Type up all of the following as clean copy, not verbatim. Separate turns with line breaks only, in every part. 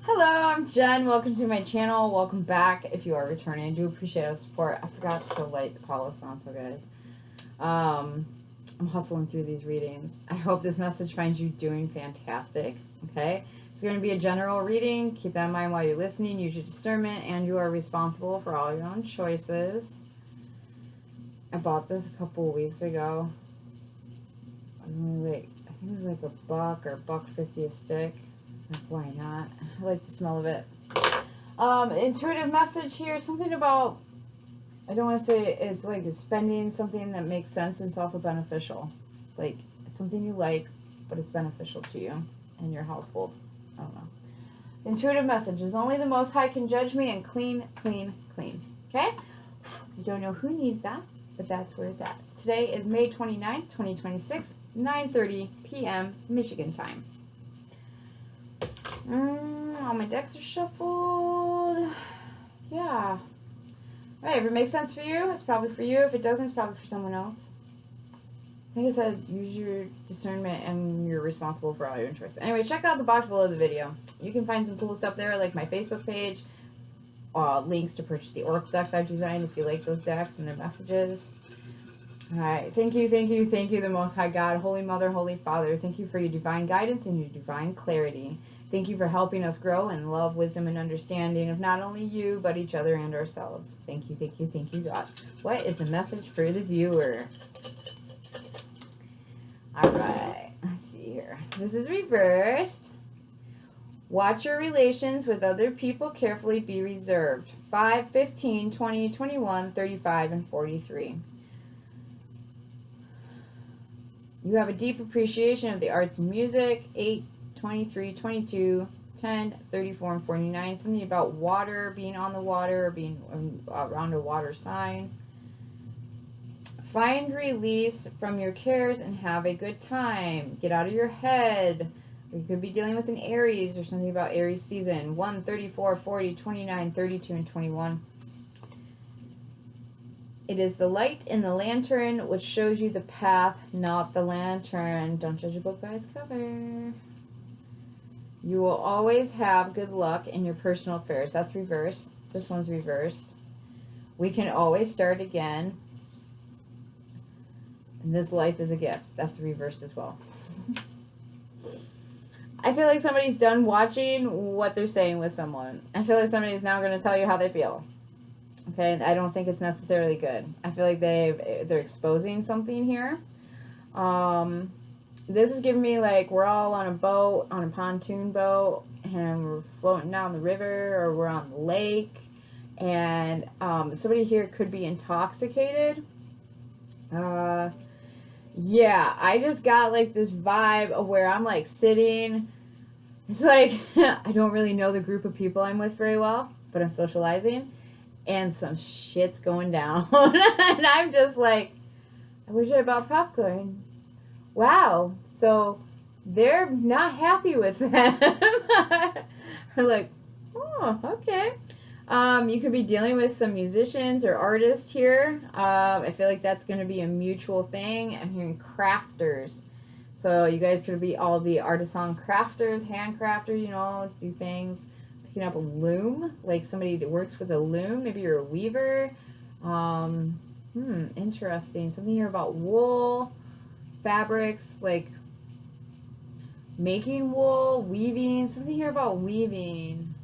Hello, I'm Jen. Welcome to my channel. Welcome back if you are returning. I do appreciate the support. I forgot to light the palace mantle, guys. I'm hustling through these readings. I hope this message finds you doing fantastic, okay? It's going to be a general reading. Keep that in mind while you're listening. Use your discernment, and you are responsible for all your own choices. I bought this a couple of weeks ago. I think it was like $1 or $1.50 a stick. Like, why not? I like the smell of it. Intuitive message here, something about, I don't want to say it's like spending something that makes sense and it's also beneficial. Like, it's something you like, but it's beneficial to you and your household. I don't know. Intuitive message is only the Most High can judge me, and clean, clean, clean. Okay? I don't know who needs that, but that's where it's at. Today is May 29th, 2026, 9:30 p.m. Michigan time. All my decks are shuffled. Yeah. Alright, if it makes sense for you, it's probably for you. If it doesn't, it's probably for someone else. Like I said, use your discernment and you're responsible for all your interests. Anyway, check out the box below the video. You can find some cool stuff there, like my Facebook page, links to purchase the Oracle decks I've designed if you like those decks and their messages. Alright, thank you, the Most High God, Holy Mother, Holy Father. Thank you for your divine guidance and your divine clarity. Thank you for helping us grow in love, wisdom, and understanding of not only you, but each other and ourselves. Thank you, God. What is the message for the viewer? Alright, let's see here. This is reversed. Watch your relations with other people carefully, be reserved. 5, 15, 20, 21, 35, and 43. You have a deep appreciation of the arts and music. 8, 23, 22, 10, 34, and 49. Something about water, being on the water, or being around a water sign. Find release from your cares and have a good time. Get out of your head. You could be dealing with an Aries or something about Aries season. 1, 34, 40, 29, 32, and 21. It is the light in the lantern which shows you the path, not the lantern. Don't judge a book by its cover. You will always have good luck in your personal affairs. That's reversed. This one's reversed. We can always start again. And this life is a gift. That's reversed as well. I feel like somebody's done watching what they're saying with someone. I feel like somebody's now going to tell you how they feel. Okay, I don't think it's necessarily good. I feel like they're exposing something here. This is giving me like we're all on a boat, on a pontoon boat, and we're floating down the river, or we're on the lake, and somebody here could be intoxicated. Yeah, I just got like this vibe of where I'm like sitting. It's like I don't really know the group of people I'm with very well, but I'm socializing. And some shit's going down. And I'm just like, I wish I bought popcorn. Wow. So they're not happy with that. We're like, oh, okay. You could be dealing with some musicians or artists here. I feel like that's going to be a mutual thing. I'm hearing crafters. So you guys could all be artisan crafters, handcrafters, you know, do things. Picking up a loom, like somebody that works with a loom. Maybe you're a weaver. Interesting. Something here about wool, fabrics, like making wool, weaving. Something here about weaving.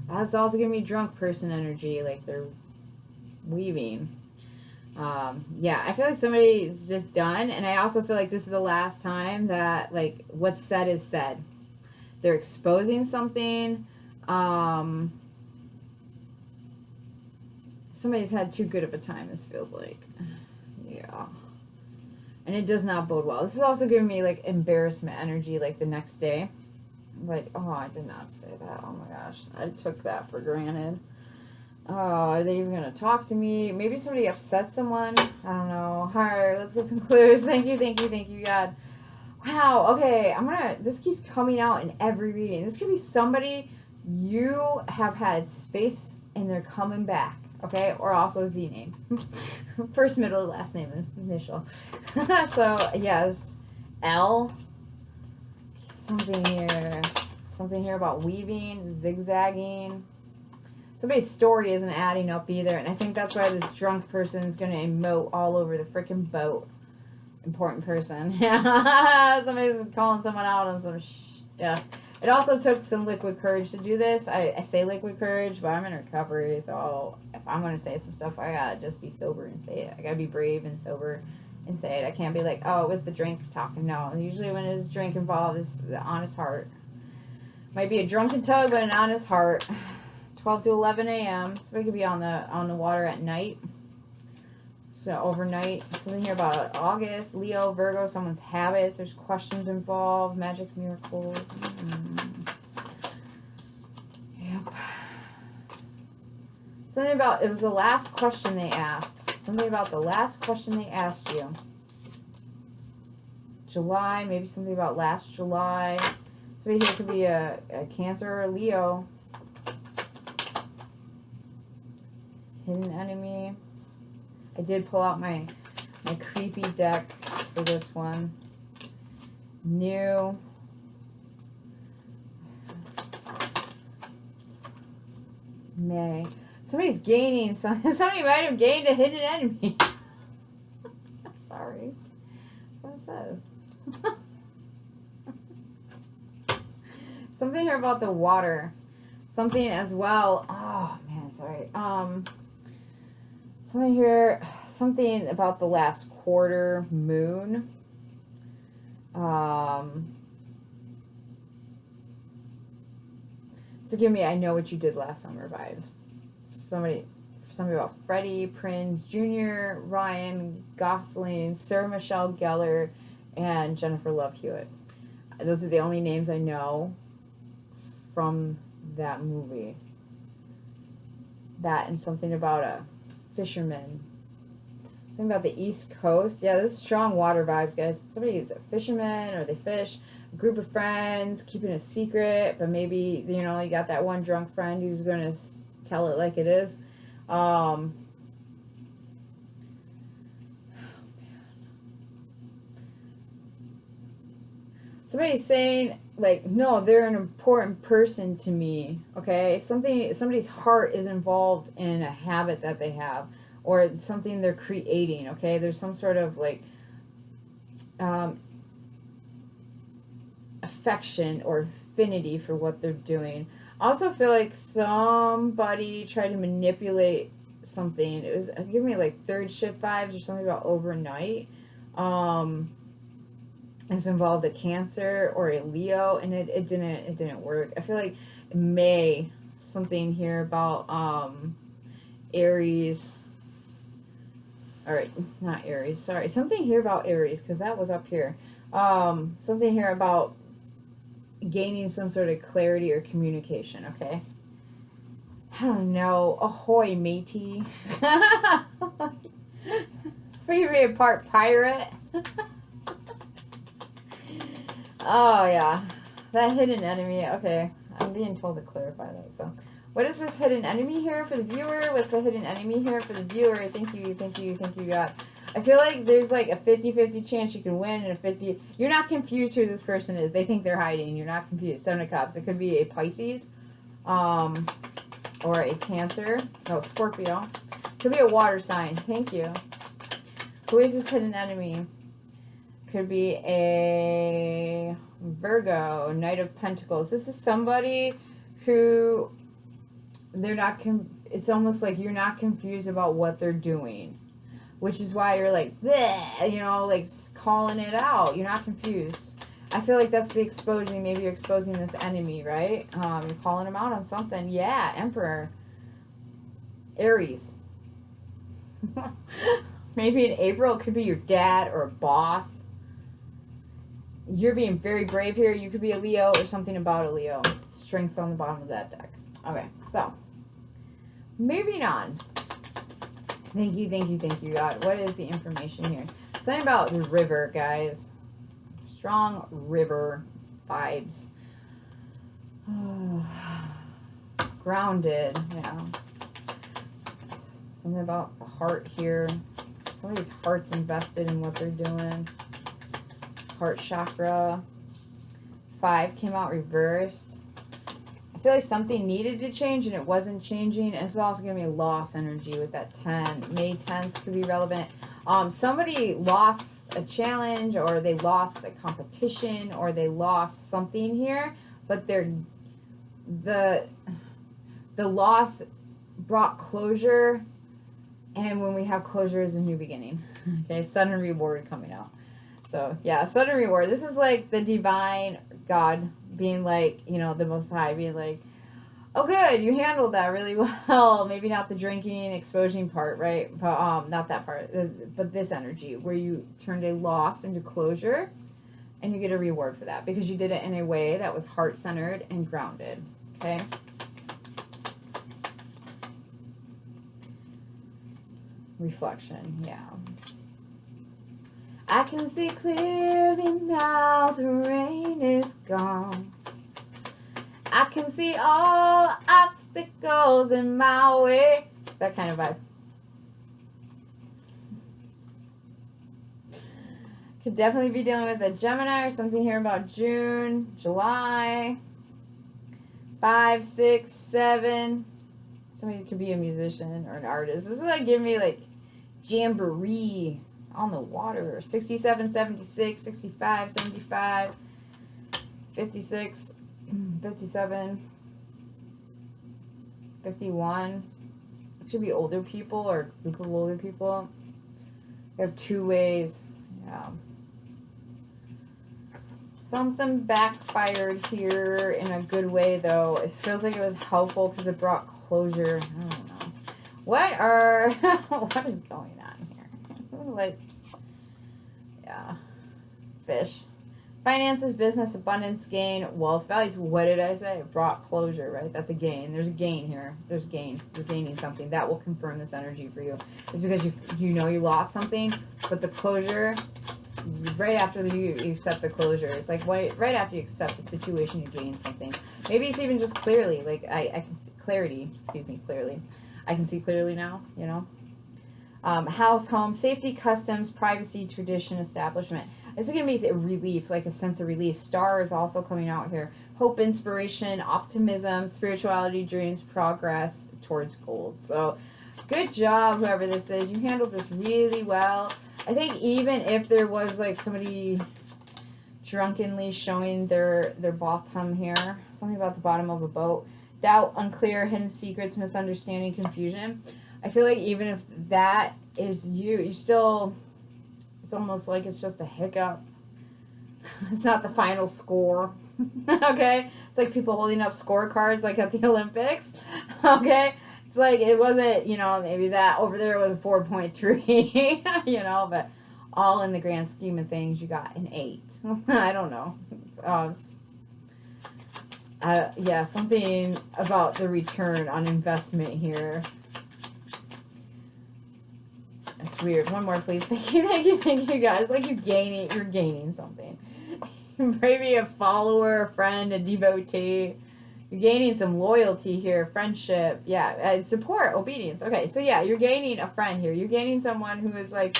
That's also giving me drunk person energy, like they're weaving. Yeah, I feel like somebody's just done, and I also feel like this is the last time that, like, what's said is said. They're exposing something. Somebody's had too good of a time, this feels like. Yeah. And it does not bode well. This is also giving me, like, embarrassment energy, like, the next day. Like, oh, I did not say that. Oh, my gosh. I took that for granted. Oh, are they even going to talk to me? Maybe somebody upset someone. I don't know. All right, let's get some clues. Thank you, God. Wow, okay. This keeps coming out in every reading. This could be somebody you have had space and they're coming back, okay? Or also Z name. First, middle, last name, initial. So, yes, L. Something here. Something here about weaving, zigzagging. Somebody's story isn't adding up either, and I think that's why this drunk person's going to emote all over the freaking boat. Important person. Somebody's calling someone out on some stuff. It also took some liquid courage to do this. I say liquid courage, but I'm in recovery, so if I'm going to say some stuff, I got to just be sober and say it. I got to be brave and sober and say it. I can't be like, oh, it was the drink talking. No, usually when there's drink involved, it's the honest heart. Might be a drunken tug, but an honest heart. 12 to 11 a.m. Somebody could be on the water at night. So overnight. Something here about August, Leo, Virgo, someone's habits. There's questions involved. Magic, miracles. Yep. Something about, it was the last question they asked. Something about the last question they asked you. July, maybe something about last July. Somebody here could be a Cancer or a Leo. Hidden enemy. I did pull out my creepy deck for this one. New. May. Somebody's gaining something. Somebody might have gained a hidden enemy. Sorry. That's what it says. Something here about the water. Something as well. Oh man, sorry. Something here. Something about the last quarter moon. So give me I know what you did last summer vibes. So somebody about Freddie Prinze Jr., Ryan Gosling, Sarah Michelle Gellar, and Jennifer Love Hewitt. Those are the only names I know from that movie. That and something about a fisherman. Something about the East Coast. Yeah, there's strong water vibes, guys. Somebody is a fisherman or they fish. A group of friends, keeping a secret, but maybe, you know, you got that one drunk friend who's going to tell it like it is. Somebody's saying, like, no, they're an important person to me, okay? Somebody's heart is involved in a habit that they have or something they're creating, okay? There's some sort of, like, affection or affinity for what they're doing. I also feel like somebody tried to manipulate something. It was giving me, like, third shift vibes or something about overnight. It's involved a Cancer or a Leo, and it didn't work. I feel like May, something here about Aries. All right, not Aries. Sorry, something here about Aries because that was up here. Something here about gaining some sort of clarity or communication. Okay. I don't know. Ahoy, matey. It's for you to be a part pirate. Oh, yeah. That hidden enemy. Okay. I'm being told to clarify that. So, what is this hidden enemy here for the viewer? What's the hidden enemy here for the viewer? Thank you, God. I feel like there's like a 50-50 chance you can win and a 50... You're not confused who this person is. They think they're hiding. You're not confused. Seven of Cups. It could be a Pisces or a Cancer. No, Scorpio. Could be a water sign. Thank you. Who is this hidden enemy? Could be a Virgo, Knight of Pentacles. This is somebody who they're not, it's almost like you're not confused about what they're doing, which is why you're like, bleh, you know, like calling it out. You're not confused. I feel like that's the exposing. Maybe you're exposing this enemy, right? You're calling them out on something. Yeah, Emperor. Aries. Maybe in April, it could be your dad or a boss. You're being very brave here. You could be a Leo or something about a Leo. Strengths on the bottom of that deck. Okay, so moving on. Thank you, God. What is the information here? Something about the river, guys. Strong river vibes. Grounded, yeah. Something about the heart here. Somebody's heart's invested in what they're doing. Heart chakra. 5 came out reversed. feel like something needed to change and it wasn't changing. And it's also giving me loss energy with that 10. May 10th could be relevant. Somebody lost a challenge, or they lost a competition, or they lost something here, but the loss brought closure, and when we have closure is a new beginning. Okay, sudden reward coming out. So yeah, sudden reward. This is like the divine God being like, you know, the Most High being like, oh good, you handled that really well. Maybe not the drinking, exposing part, right? But not that part, but this energy where you turned a loss into closure, and you get a reward for that because you did it in a way that was heart-centered and grounded. Okay. Reflection, yeah. I can see clearly now, the rain is gone. I can see all obstacles in my way. That kind of vibe. Could definitely be dealing with a Gemini or something here about June, July. 5, 6, 7. Somebody could be a musician or an artist. This is like giving me like jamboree on the water. 67, 76, 65, 75, 56, 57, 51. It should be older people or a group of older people. We have 2 ways. Yeah. Something backfired here in a good way, though. It feels like it was helpful because it brought closure. I don't know. What is going on here? This is like, yeah. Fish. Finances, business, abundance, gain, wealth, values. What did I say? It brought closure, right? That's a gain. There's a gain here. There's gain. You're gaining something. That will confirm this energy for you. It's because you know you lost something, but the closure, right after you accept the closure, it's like right after you accept the situation, you gain something. Maybe it's even just clearly, like I can see clarity, clearly. I can see clearly now, you know. House, home, safety, customs, privacy, tradition, establishment. This is going to be a relief, like a sense of release. Star is also coming out here. Hope, inspiration, optimism, spirituality, dreams, progress towards gold. So good job, whoever this is. You handled this really well. I think even if there was like somebody drunkenly showing their bottom here, something about the bottom of a boat, doubt, unclear, hidden secrets, misunderstanding, confusion. I feel like even if that is you still, it's almost like it's just a hiccup. It's not the final score. Okay? It's like people holding up scorecards like at the Olympics. Okay? It's like it wasn't, you know, maybe that over there was a 4.3, you know, but all in the grand scheme of things, you got an 8. I don't know. Yeah, something about the return on investment here. That's weird. One more, please. Thank you, guys. It's like you're gaining something. Maybe a follower, a friend, a devotee. You're gaining some loyalty here, friendship, yeah, support, obedience. Okay, so yeah, you're gaining a friend here. You're gaining someone who is like,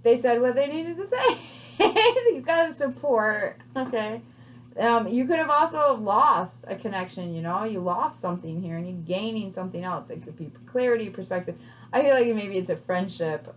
they said what they needed to say. You got to support, okay. You could have also lost a connection, you know. You lost something here, and you're gaining something else. It could be clarity, perspective. I feel like maybe it's a friendship.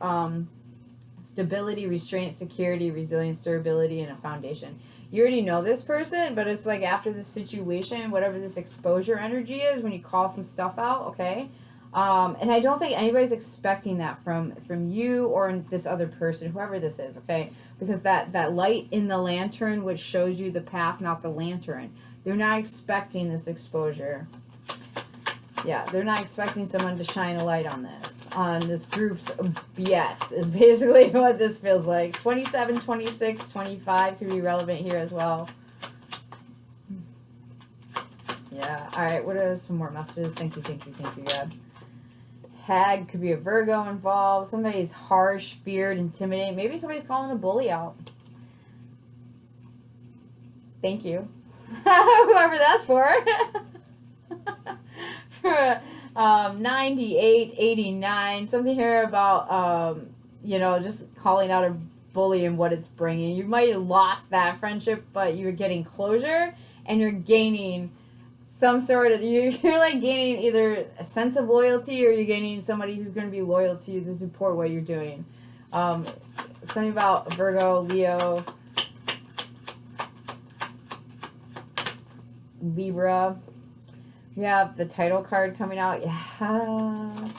Stability, restraint, security, resilience, durability, and a foundation. You already know this person, but it's like after this situation, whatever this exposure energy is, when you call some stuff out, okay? And I don't think anybody's expecting that from you or this other person, whoever this is, okay? Because that light in the lantern, which shows you the path, not the lantern. They're not expecting this exposure. Yeah, they're not expecting someone to shine a light on this group's BS is basically what this feels like. 27, 26, 25 could be relevant here as well. Yeah, alright, what are some more messages? Thank you, God. Hag could be a Virgo involved. Somebody's harsh, feared, intimidating. Maybe somebody's calling a bully out. Thank you. Whoever that's for. For 98, 89, something here about, you know, just calling out a bully and what it's bringing. You might have lost that friendship, but you're getting closure, and you're gaining some sort of, you're like gaining either a sense of loyalty, or you're gaining somebody who's going to be loyal to you to support what you're doing. Something about Virgo, Leo, Libra. We have the title card coming out. Yes.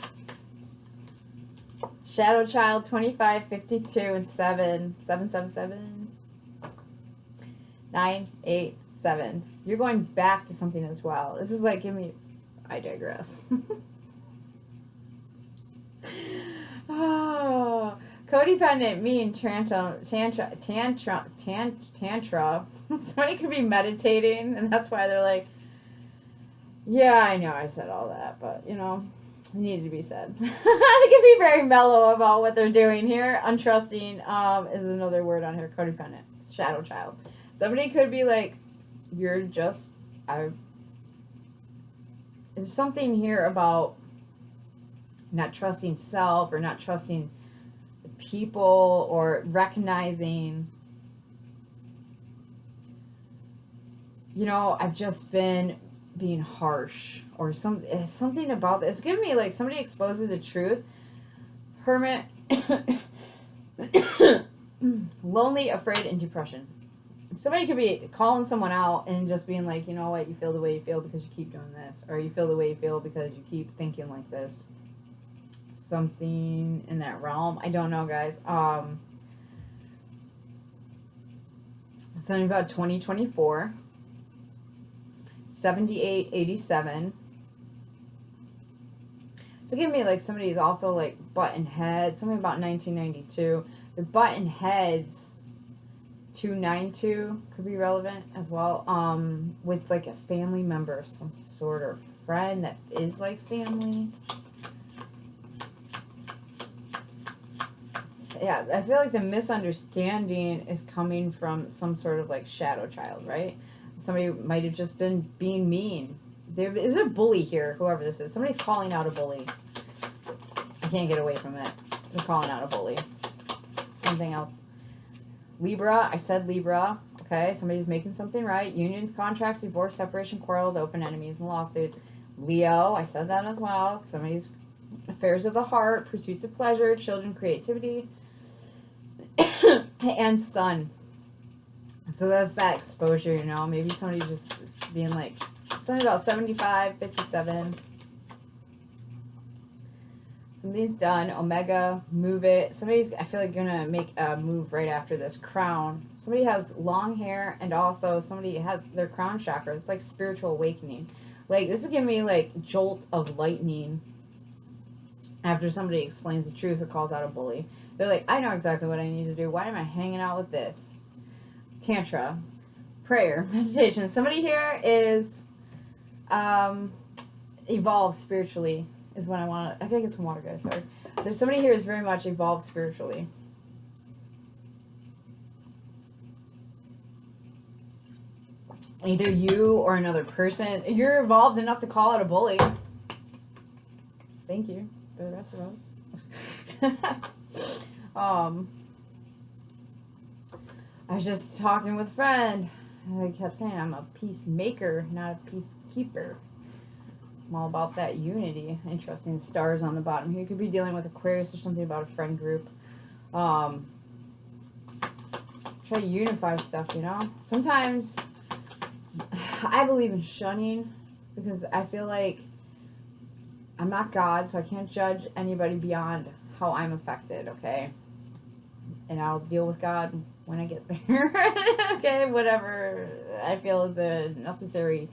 Shadow Child 25, 52, and 7. 777. 9, 8, 7. You're going back to something as well. This is like, I digress. Oh, codependent, mean, tantra. Somebody could be meditating, and that's why they're like, yeah, I know I said all that, but, you know, it needed to be said. They can be very mellow about what they're doing here. Untrusting is another word on here. Codependent. Shadow child. Somebody could be like, you're just, there's something here about not trusting self, or not trusting people, or recognizing, you know, I've just been being harsh, or something about this. It's giving me like somebody exposes the truth. Hermit. Lonely, afraid, and depression. Somebody could be calling someone out and just being like, you know what, you feel the way you feel because you keep doing this, or you feel the way you feel because you keep thinking like this. Something in that realm. I don't know, guys. Something about 2024. 78, 87. So give me like somebody's also like button head. Something about 1992. The button heads. 292 could be relevant as well. With like a family member, some sort of friend that is like family. Yeah, I feel like the misunderstanding is coming from some sort of like shadow child, right? Somebody might have just been being mean. There is a bully here, whoever this is. Somebody's calling out a bully. I can't get away from it. They're calling out a bully. Anything else? Libra. I said Libra. Okay, somebody's making something right. Unions, contracts, divorce, separation, quarrels, open enemies, and lawsuits. Leo. I said that as well. Somebody's affairs of the heart, pursuits of pleasure, children, creativity. And Sun. So that's that exposure, you know. Maybe somebody's just being like, something about 75, 57. Something's done. Omega, move it. Somebody's, I feel like, gonna make a move right after this. Crown. Somebody has long hair, and also somebody has their crown chakra. It's like spiritual awakening. Like, this is giving me like jolt of lightning after somebody explains the truth or calls out a bully. They're like, I know exactly what I need to do. Why am I hanging out with this? Tantra, prayer, meditation. Somebody here is evolved spiritually is what I want to, I gotta get some water, guys, sorry. There's somebody here who's very much evolved spiritually. Either you or another person. You're evolved enough to call out a bully. Thank you for the rest of us. I was just talking with a friend, and I kept saying I'm a peacemaker, not a peacekeeper. I'm all about that unity. Interesting. Stars on the bottom here. You could be dealing with Aquarius or something about a friend group. Try to unify stuff, you know? Sometimes I believe in shunning because I feel like I'm not God, so I can't judge anybody beyond how I'm affected, okay? And I'll deal with God when I get there. Okay, whatever I feel is a necessary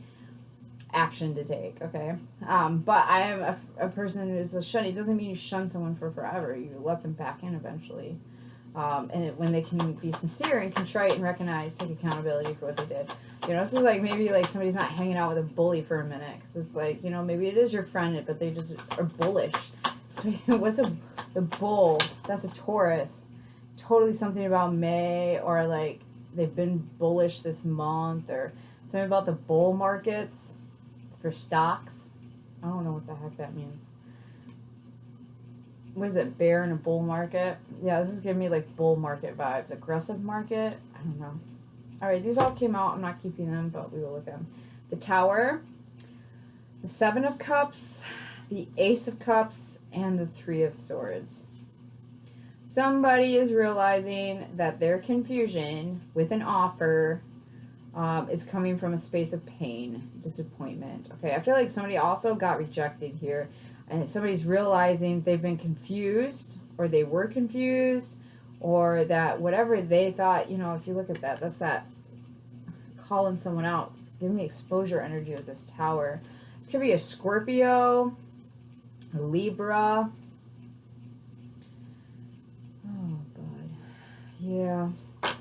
action to take, okay? But I am a person who's a shunning. It doesn't mean you shun someone for forever. You let them back in eventually. When they can be sincere and contrite and recognize, take accountability for what they did. You know, this is like maybe like somebody's not hanging out with a bully for a minute. Because it's like, you know, maybe it is your friend, but they just are bullish. So what's the bull? That's a Taurus. Totally something about May, or like they've been bullish this month, or something about the bull markets for stocks. I don't know what the heck that means. What is it, bear in a bull market? Yeah, this is giving me like bull market vibes. Aggressive market? I don't know. Alright, these all came out. I'm not keeping them, but we will look at them. The Tower. The Seven of Cups, the Ace of Cups, and the Three of Swords. Somebody is realizing that their confusion with an offer is coming from a space of pain, disappointment. Okay, I feel like somebody also got rejected here, and somebody's realizing they've been confused, or they were confused, or that whatever they thought, you know, if you look at that, that's that calling someone out. Give me exposure energy with this Tower. This could be a Scorpio, a Libra. Oh, God. Yeah. All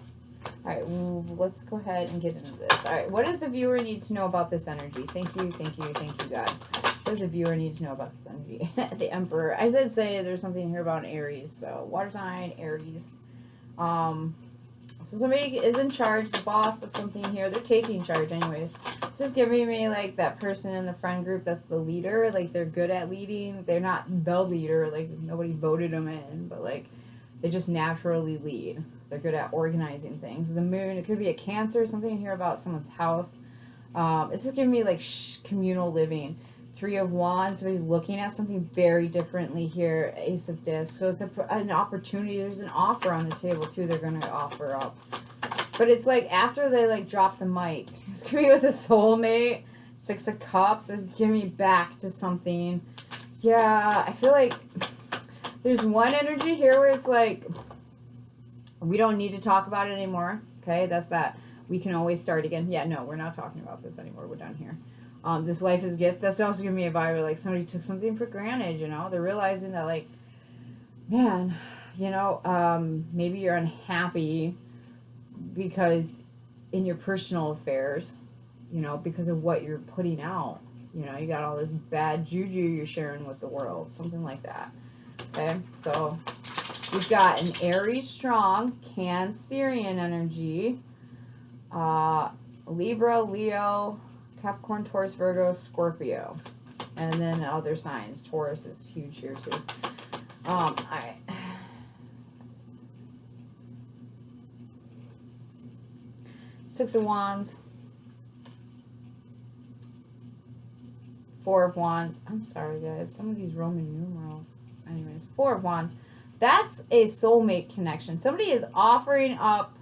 right, well, let's go ahead and get into this. All right, what does the viewer need to know about this energy? Thank you, thank you, thank you, God. What does the viewer need to know about this energy? The Emperor. I did say there's something here about an Aries, so water sign, Aries. So somebody is in charge, the boss of something here. They're taking charge anyways. This is giving me like that person in the friend group that's the leader. Like they're good at leading. They're not the leader. Like nobody voted them in, but like they just naturally lead. They're good at organizing things. The Moon, it could be a Cancer, something here about someone's house. It's just giving me like communal living. Three of Wands, somebody's looking at something very differently here. Ace of Discs. So it's an opportunity. There's an offer on the table too they're going to offer up. But it's like after they like drop the mic. It's going to be with a soulmate. Six of Cups. It's giving me back to something. Yeah, I feel like there's one energy here where it's like we don't need to talk about it anymore. Okay, that's that. We can always start again. Yeah, no, we're not talking about this anymore. We're done here. This life is a gift. That's also giving me a vibe where like somebody took something for granted, you know? They're realizing that like, man, you know, maybe you're unhappy because in your personal affairs, you know, because of what you're putting out. You know, you got all this bad juju you're sharing with the world. Something like that. Okay, so we've got an Aries strong, Cancerian energy, Libra, Leo, Capricorn, Taurus, Virgo, Scorpio. And then other signs. Taurus is huge here too. Alright. Six of Wands. Four of Wands. I'm sorry, guys. Some of these Roman numerals. Anyways, Four of Wands. That's a soulmate connection. Somebody is offering up.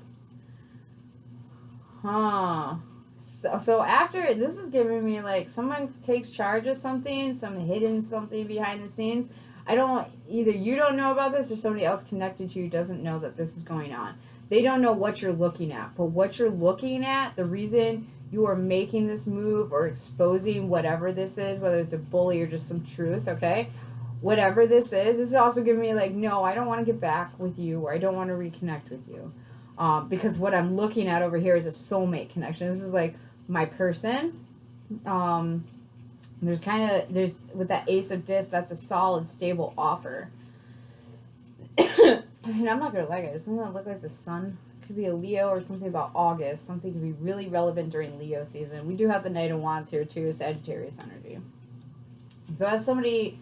So after, this is giving me like someone takes charge of something, some hidden something behind the scenes. Either you don't know about this or somebody else connected to you doesn't know that this is going on. They don't know what you're looking at, but what you're looking at, the reason you are making this move or exposing whatever this is, whether it's a bully or just some truth, okay? Whatever this is also giving me like, no, I don't want to get back with you, or I don't want to reconnect with you. Because what I'm looking at over here is a soulmate connection. This is like my person. There's with that Ace of Discs, that's a solid, stable offer. And I'm not gonna lie, guys, doesn't that look like the sun? It could be a Leo or something about August. Something could be really relevant during Leo season. We do have the Knight of Wands here too, Sagittarius energy. So as somebody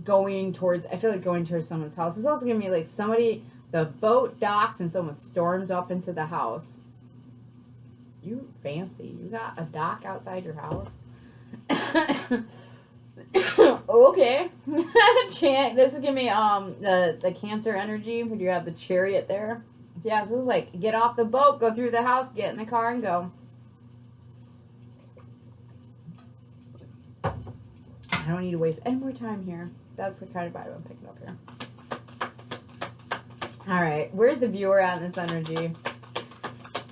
going towards, I feel like going towards someone's house. It's also gonna be like somebody, the boat docks and someone storms up into the house. You fancy. You got a dock outside your house? Okay. This is giving me the Cancer energy. Would you have the Chariot there? Yeah, so this is like get off the boat, go through the house, get in the car, and go. I don't need to waste any more time here. That's the kind of vibe I'm picking up here. Alright, where's the viewer at in this energy?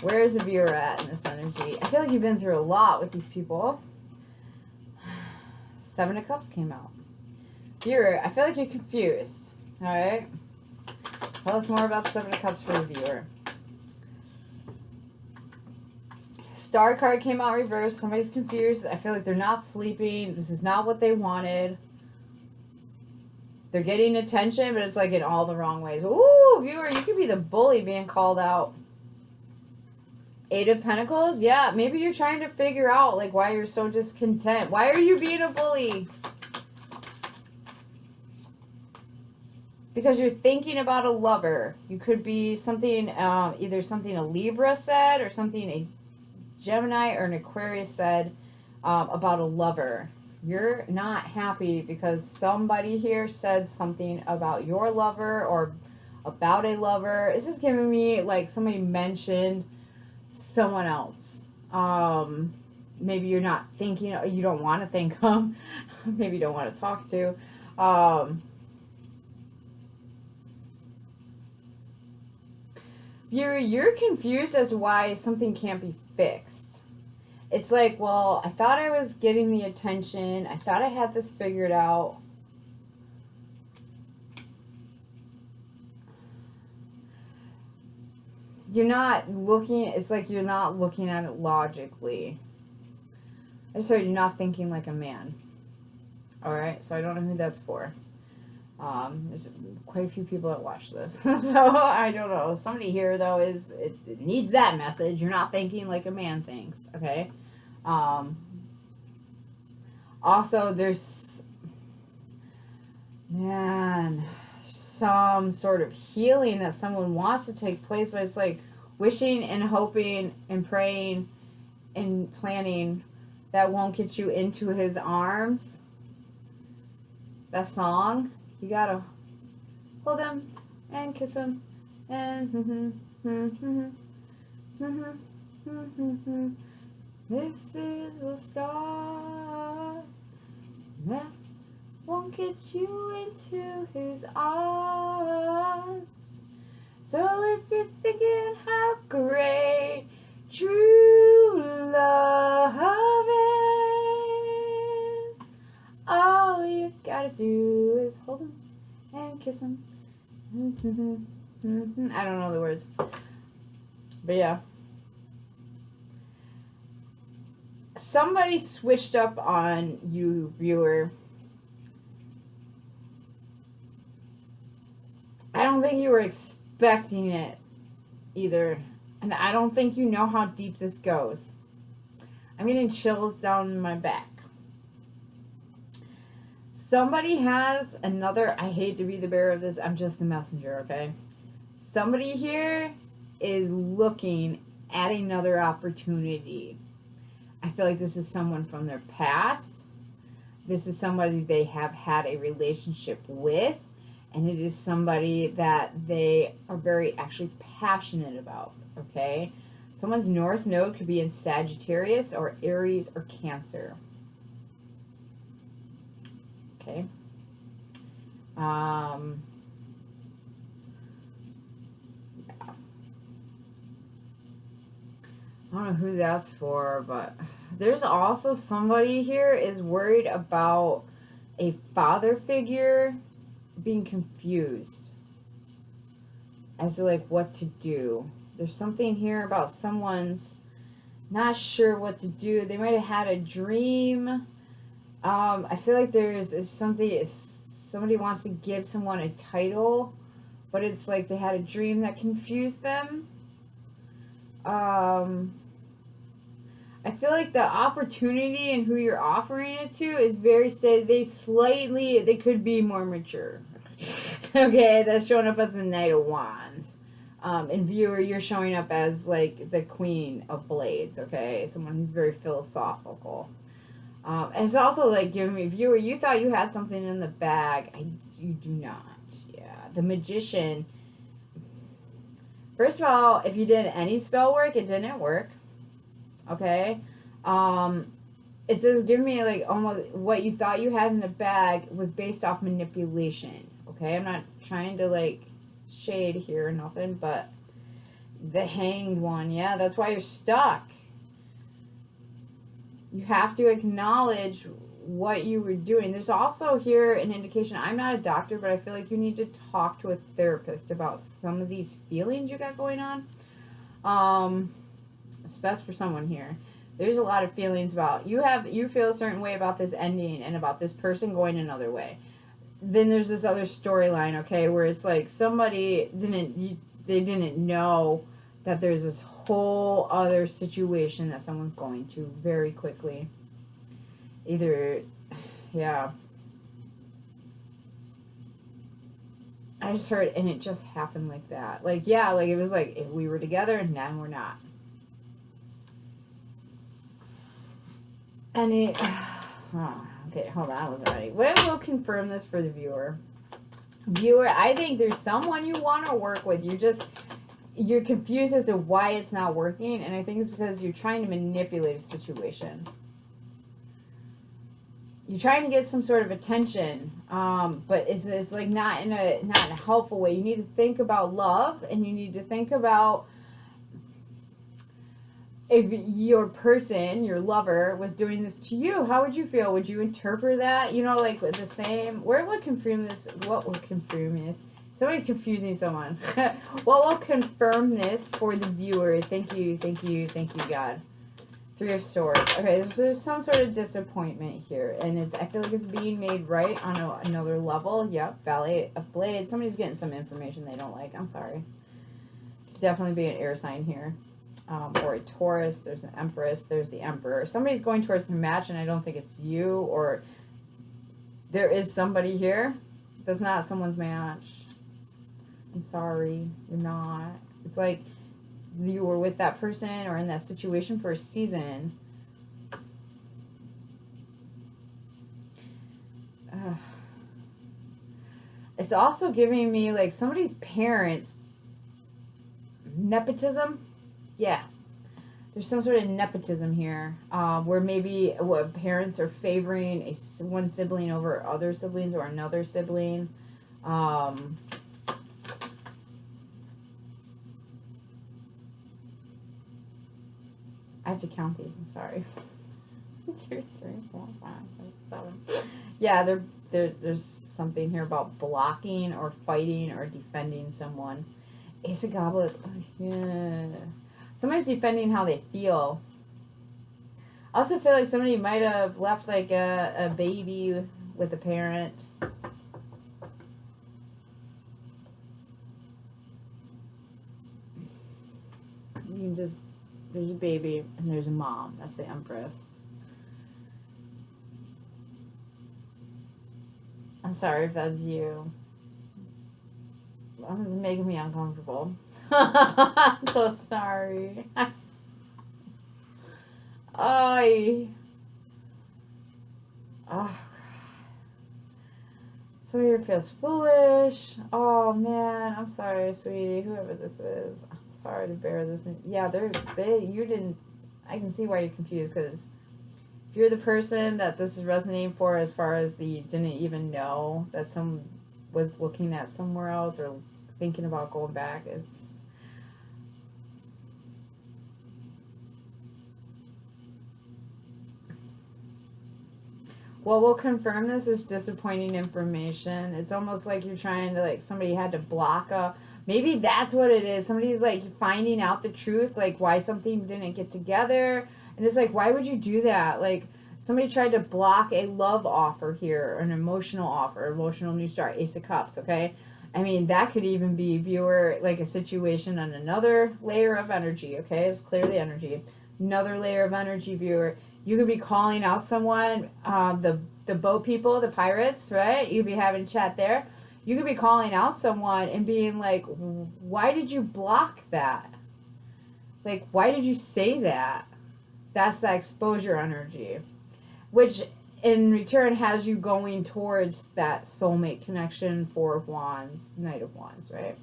Where's the viewer at in this energy? I feel like you've been through a lot with these people. Seven of Cups came out. Viewer, I feel like you're confused. Alright? Tell us more about Seven of Cups for the viewer. Star card came out reversed. Somebody's confused. I feel like they're not sleeping. This is not what they wanted. They're getting attention, but it's like in all the wrong ways. Ooh, viewer, you could be the bully being called out. Eight of Pentacles. Yeah, maybe you're trying to figure out like why you're so discontent. Why are you being a bully? Because you're thinking about a lover. You could be something, either something a Libra said or something a Gemini or an Aquarius said about a lover. You're not happy because somebody here said something about your lover or about a lover. This is giving me like somebody mentioned someone else. Maybe you're not thinking, you don't want to think them. Maybe you don't want to talk to. You're confused as to why something can't be fixed. It's like, well, I thought I was getting the attention. I thought I had this figured out. You're not looking, it's like you're not looking at it logically. I just heard you're not thinking like a man. Alright, so I don't know who that's for. There's quite a few people that watch this. So, I don't know. Somebody here, though, it needs that message. You're not thinking like a man thinks, okay? Also, there's, man, some sort of healing that someone wants to take place, but it's like wishing and hoping and praying and planning that won't get you into his arms. That song, you gotta hold him and kiss him and this is the start that won't get you into his arms. So if you're thinking how great true love is, all you gotta do is hold him and kiss him. I don't know the words. But yeah. Somebody switched up on you, viewer. I don't think you were expecting it either. And I don't think you know how deep this goes. I'm getting chills down my back. Somebody has another, I hate to be the bearer of this, I'm just the messenger, okay? Somebody here is looking at another opportunity. I feel like this is someone from their past. This is somebody they have had a relationship with. And it is somebody that they are very actually passionate about, okay? Someone's north node could be in Sagittarius or Aries or Cancer. Okay. Yeah. I don't know who that's for, but there's also somebody here is worried about a father figure being confused as to like what to do. There's something here about someone's not sure what to do. They might have had a dream. I feel like there's something, somebody wants to give someone a title, but it's like they had a dream that confused them. I feel like the opportunity and who you're offering it to is very steady. They could be more mature. Okay, that's showing up as the Knight of Wands. And viewer, you're showing up as like the Queen of Blades, okay? Someone who's very philosophical. And it's also like giving me, viewer, you thought you had something in the bag. You do not. Yeah, the Magician. First of all, if you did any spell work, it didn't work. Okay, it says give me like almost what you thought you had in the bag was based off manipulation. Okay, I'm not trying to like shade here or nothing, but the Hanged one, yeah, that's why you're stuck. You have to acknowledge what you were doing. There's also here an indication, I'm not a doctor, but I feel like you need to talk to a therapist about some of these feelings you got going on. So that's for someone here. There's a lot of feelings about, you feel a certain way about this ending and about this person going another way. Then there's this other storyline, okay, where it's like somebody they didn't know that there's this whole other situation that someone's going to very quickly. Either, yeah. I just heard, and it just happened like that. Like, yeah, like it was like if we were together and now we're not. Any, oh, okay, hold on, I wasn't ready. What will confirm this for the viewer? Viewer, I think there's someone you want to work with. You're confused as to why it's not working, and I think it's because you're trying to manipulate a situation. You're trying to get some sort of attention, but it's like not in a helpful way. You need to think about love, and you need to think about if your person, your lover, was doing this to you, how would you feel? Would you interpret that? You know, like the same. Where will confirm this? What will confirm this? Somebody's confusing someone. What will confirm this for the viewer? Thank you, thank you, thank you, God. Three of Swords. Okay, so there's some sort of disappointment here, and I feel like it's being made right on another level. Yep, Valley of Blades. Somebody's getting some information they don't like. I'm sorry. Could definitely be an air sign here. Or a Taurus. There's an Empress. There's the Emperor. Somebody's going towards the match, and I don't think it's you, or there is somebody here that's not someone's match. I'm sorry. You're not. It's like you were with that person or in that situation for a season. It's also giving me like somebody's parents. Nepotism. Yeah, there's some sort of nepotism here, where maybe parents are favoring one sibling over other siblings or another sibling. I have to count these. I'm sorry. 2, 3, 4, 5, 6, 7. Yeah, there's something here about blocking or fighting or defending someone. Ace of Goblets. Oh, yeah. Somebody's defending how they feel. I also feel like somebody might have left like a baby with a parent. You can just, there's a baby and there's a mom. That's the Empress. I'm sorry if that's you. It's making me uncomfortable. I'm so sorry. Oh, somebody here feels foolish. Oh man, I'm sorry, sweetie. Whoever this is, I'm sorry to bear this. Yeah, you didn't. I can see why you're confused, because if you're the person that this is resonating for, as far as the didn't even know that someone was looking at somewhere else or thinking about going back, it's. Well, we'll confirm this is disappointing information. It's almost like you're trying to, like, somebody had to block a, maybe that's what it is. Somebody's, like, finding out the truth, like, why something didn't get together. And it's like, why would you do that? Like, somebody tried to block a love offer here, an emotional offer, emotional new start, Ace of Cups, okay? I mean, that could even be, viewer, like a situation on another layer of energy, okay? It's clearly energy. Another layer of energy, viewer. You could be calling out someone, the boat people, the pirates, right? You'd be having a chat there. You could be calling out someone and being like, why did you block that? Like, why did you say that? That's that exposure energy, which in return has you going towards that soulmate connection, Four of Wands, Knight of Wands, right?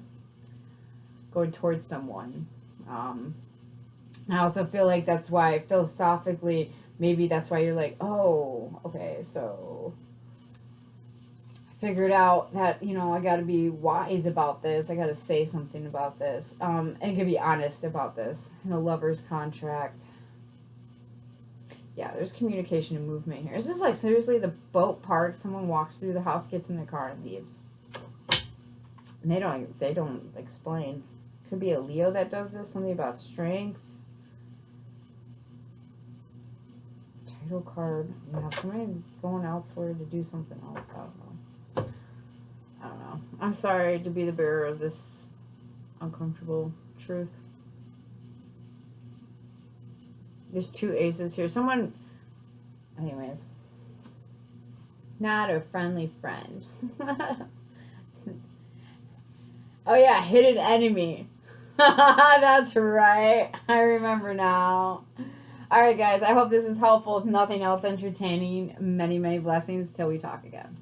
Going towards someone. I also feel like that's why philosophically, maybe that's why you're like, oh, okay, so I figured out that, you know, I got to be wise about this. I got to say something about this. And you can be honest about this. In a lover's contract. Yeah, there's communication and movement here. This is like, seriously, the boat parks, someone walks through the house, gets in the car, and leaves. And they don't explain. Could be a Leo that does this, something about strength. Title card. Yeah, somebody's going elsewhere to do something else. I don't know. I'm sorry to be the bearer of this uncomfortable truth. There's 2 aces here. Someone, anyways, not a friendly friend. Oh yeah, hidden enemy. That's right. I remember now. All right, guys. I hope this is helpful. If nothing else, entertaining. Many, many blessings till we talk again.